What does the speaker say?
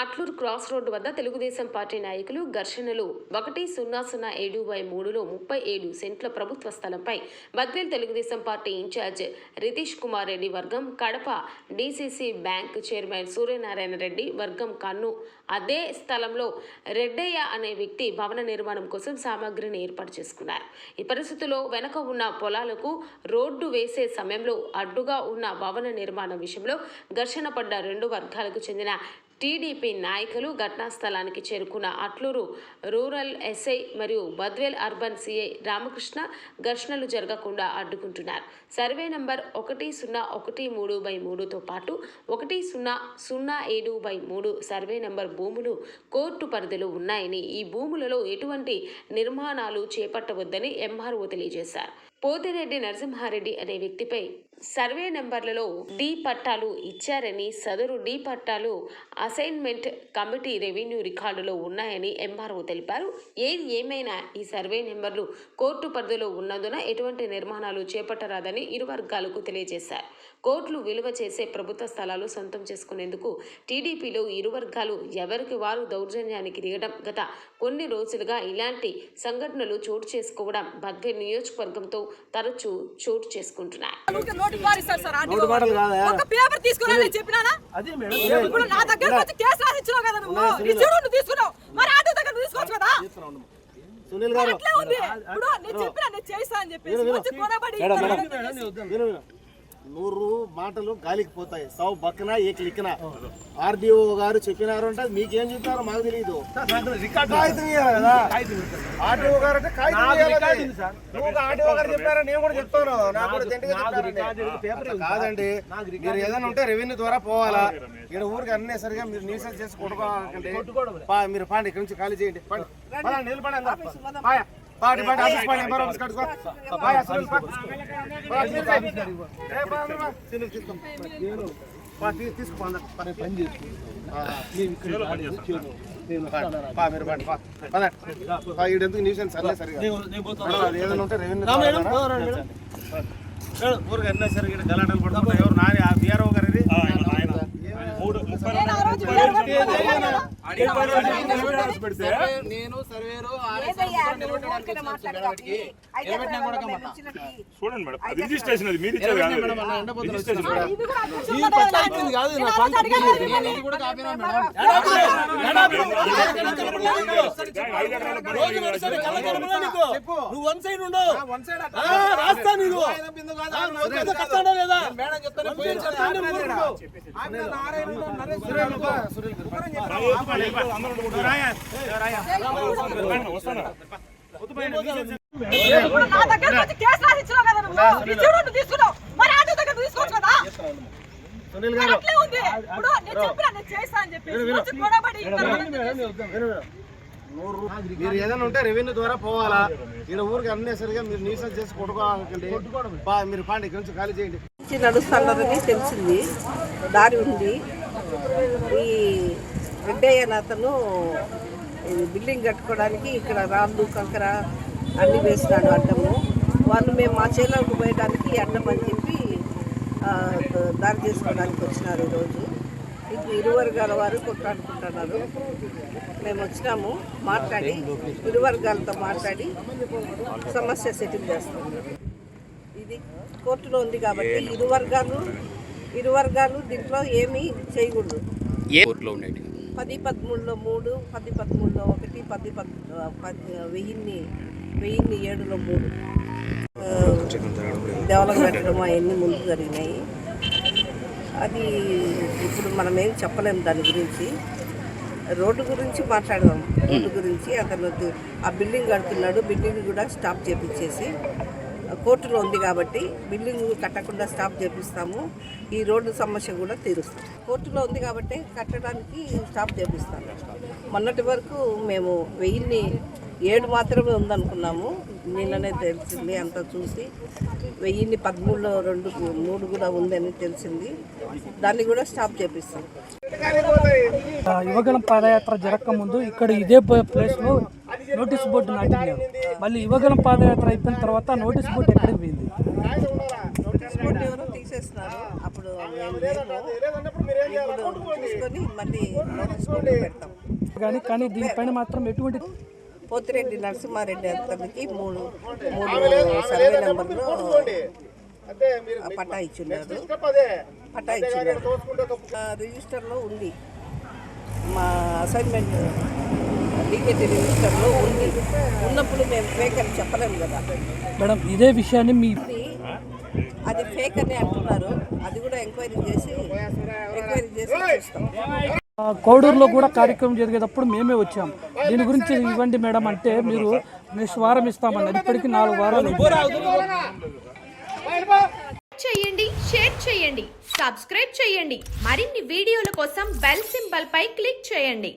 Atluru cross road వద్ద Telugu Desam party నాయకులు ఘర్షణలు 1007/3లో 37 సెంట్ల ప్రభుత్వ స్థలంపై బద్వేల్ తెలుగుదేశం పార్టీ ఇన్ఛార్జ్ రితీష్ కుమార్ రెడ్డి వర్గం, Kadapa DCC bank chairman Suryanarayana Reddy వర్గం కన్ను అదే స్థలంలో రెడ్డయ్య అనే వ్యక్తి భవన నిర్మాణం కోసం సామాగ్రిని ఏర్పాటు చేసుకున్నారు. ఈ పరిస్థితుల్లో వెనక ఉన్న పొలాలకు రోడ్డు వేసే సమయంలో అడ్డుగా ఉన్న భవన నిర్మాణం విషయంలో ఘర్షణ పడ్డ రెండు వర్గాలకు చెందిన టీడీపీ నాయకులు ఘటనా స్థలానికి చేరుకున్న అట్లూరు రూరల్ ఎస్ఐ మరియు బద్వేల్ అర్బన్ సిఐ రామకృష్ణ ఘర్షణలు జరగకుండా అడ్డుకుంటున్నారు. సర్వే నంబర్ 1013/3తో పాటు 1007/3 సర్వే నంబర్ భూములు కోర్టు పరిధిలో ఉన్నాయని, ఈ భూములలో ఎటువంటి నిర్మాణాలు చేపట్టవద్దని ఎంఆర్ఓ తెలియజేశారు. పోతిరెడ్డి నరసింహారెడ్డి అనే వ్యక్తిపై సర్వే నెంబర్లలో డి పట్టాలు ఇచ్చారని, సదరు డి పట్టాలు అసైన్మెంట్ కమిటీ రెవెన్యూ రికార్డులో ఉన్నాయని ఎంఆర్ఓ తెలిపారు. ఏమైనా ఈ సర్వే నెంబర్లు కోర్టు పరిధిలో ఉన్నందున ఎటువంటి నిర్మాణాలు చేపట్టరాదని ఇరు వర్గాలకు తెలియజేశారు. కోర్టులు విలువ చేసే ప్రభుత్వ స్థలాలు సొంతం చేసుకునేందుకు టీడీపీలో ఇరు వర్గాలు ఎవరికి వారు దౌర్జన్యానికి దిగడం గత కొన్ని రోజులుగా ఇలాంటి సంఘటనలు చోటు చేసుకోవడం బద్వేల్ నియోజకవర్గంతో తరచూ చోటు చేసుకుంటున్నాయి. సునీల్ గారు నూరు మాటలు గాలికి పోతాయి, సావు బక్కన ఏకలిక్కిన. ఆర్డీఓ గారు చెప్పినారు అంటే మీకేం చెప్పినారో మాకు తెలియదు. ఆర్డీఓ గారు అంటే ఆర్డీఓ గారు చెప్పారా, నేను కూడా చెప్తాను. నాకు కూడా కాదండి, మీరు ఏదైనా ఉంటే రెవెన్యూ ద్వారా పోవాలా. ఇక్కడ ఊరికి అన్నసరిగా మీరు న్యూసెన్స్ చేసి కొట్టుకోవాలంటే మీరు పాండి ఇక్కడి నుంచి ఖాళీ చేయండి. నిలబడి ఎందుకు న్యూసెన్స్ అన్నీ సరిగా ఏదైనా ఉంటే రెవెన్యూ ఊరికి అన్నీ సరిగా గలాటలు పడుతుంది. ఎవరు నాని బీఆర్ఓ గారు నేను సర్వేరు చూడండి మేడం, రిజిస్ట్రేషన్ అది మీరు ఇచ్చేది కాదు. నువ్వు వన్ సైడ్ ఉండవు, రాస్తా నీకు లేదా సునీల్ గారు మీరు ఏదైనా ఉంటే రెవెన్యూ ద్వారా పోవాలా. ఇక్కడ ఊరికి అన్నసరిగా మీరు న్యూసెన్స్ చేసి కొట్టుకోవాలంటే మీరు పాండి ఇక్కడి నుంచి ఖాళీ చేయండి. నడుస్తారని తెలిసింది, దారి ఉంది. ఈ రెడ్డయ్య అతను బిల్డింగ్ కట్టుకోవడానికి ఇక్కడ రాళ్ళు కంకర అన్ని వేసినాడు అడ్డము. వాళ్ళు మేము మా చేలకు పోయడానికి అడ్డం అని చెప్పి దారి చేసుకోవడానికి వచ్చినారు. ఈరోజు ఇది ఇరు వర్గాల వారు కొట్లాడుకుంటున్నారు. మేము వచ్చినాము, మాట్లాడి ఇరు వర్గాలతో మాట్లాడి సమస్య సెటిల్ చేస్తాము. ఇది కోర్టులో ఉంది కాబట్టి ఇరు వర్గాలు దీంట్లో ఏమీ చేయకూడదు. 10-13లో 3, 10-13లో 1, 1007లో 3 డెవలప్మెంట్ అవన్నీ ముందు జరిగినాయి. అది ఇప్పుడు మనం ఏం చెప్పలేము దాని గురించి. రోడ్డు గురించి మాట్లాడదాం. రోడ్డు గురించి అతను ఆ బిల్డింగ్ కడుతున్నాడు, బిల్డింగ్ కూడా స్టాప్ చేపించేసి కోర్టులో ఉంది కాబట్టి బిల్డింగ్ కట్టకుండా స్టాప్ చేపిస్తాము. ఈ రోడ్డు సమస్య కూడా తీరుస్తాం. కోర్టులో ఉంది కాబట్టి కట్టడానికి స్టాప్ చేపిస్తాము. మొన్నటి వరకు మేము 1007 మాత్రమే ఉందనుకున్నాము, నిన్ననే తెలిసింది. అంతా చూసి 1013లో 3 కూడా ఉందని తెలిసింది. దాన్ని కూడా స్టాప్ చేపిస్తాం. యువగలం పాదయాత్ర జరగక ముందు ఇక్కడ ఇదే ప్లేస్లో నోటీస్ బోర్డు నాటినారు. మళ్ళీ యువగలం పాదయాత్ర అయిపోయిన తర్వాత నోటీస్ బోర్డు ఎక్కడికి పోయింది? నోటీస్ బోర్డు ఎవరో మూసేస్తున్నారు. అప్పుడు మేము లేము. ఇప్పుడు చూసుకొని మళ్ళీ నోటీస్ బోర్డు పెడతాం. కానీ దీనిపైన మాత్రం ఎటువంటి పోతిరెడ్డి నరసింహారెడ్డి అతనికి మూడు సర్వే నెంబర్లో పట్టా ఇచ్చిన్నారు. రిజిస్టర్లో ఉంది, మా అసైన్మెంట్ డీకేటీ రిజిస్టర్లో ఉన్నప్పుడు మేము ఫేక్ అని చెప్పలేము కదా మేడం. ఇదే విషయాన్ని మీ అది ఫేక్ అని అంటున్నారు. అది కూడా ఎంక్వైరీ చేసి చూస్తాం. కోడూరులో కూడా కార్యక్రమం జరిగేటప్పుడు మేమే వచ్చాం. దీని గురించి ఇవ్వండి మేడం అంటే మీరు నెక్స్ట్ వారం ఇస్తామన్నారు. ఇప్పటికీ 4 వారాలు. చేయండి, షేర్ చేయండి, సబ్స్క్రైబ్ చేయండి. మరిన్ని వీడియోల కోసం బెల్ సింబల్ పై క్లిక్ చేయండి.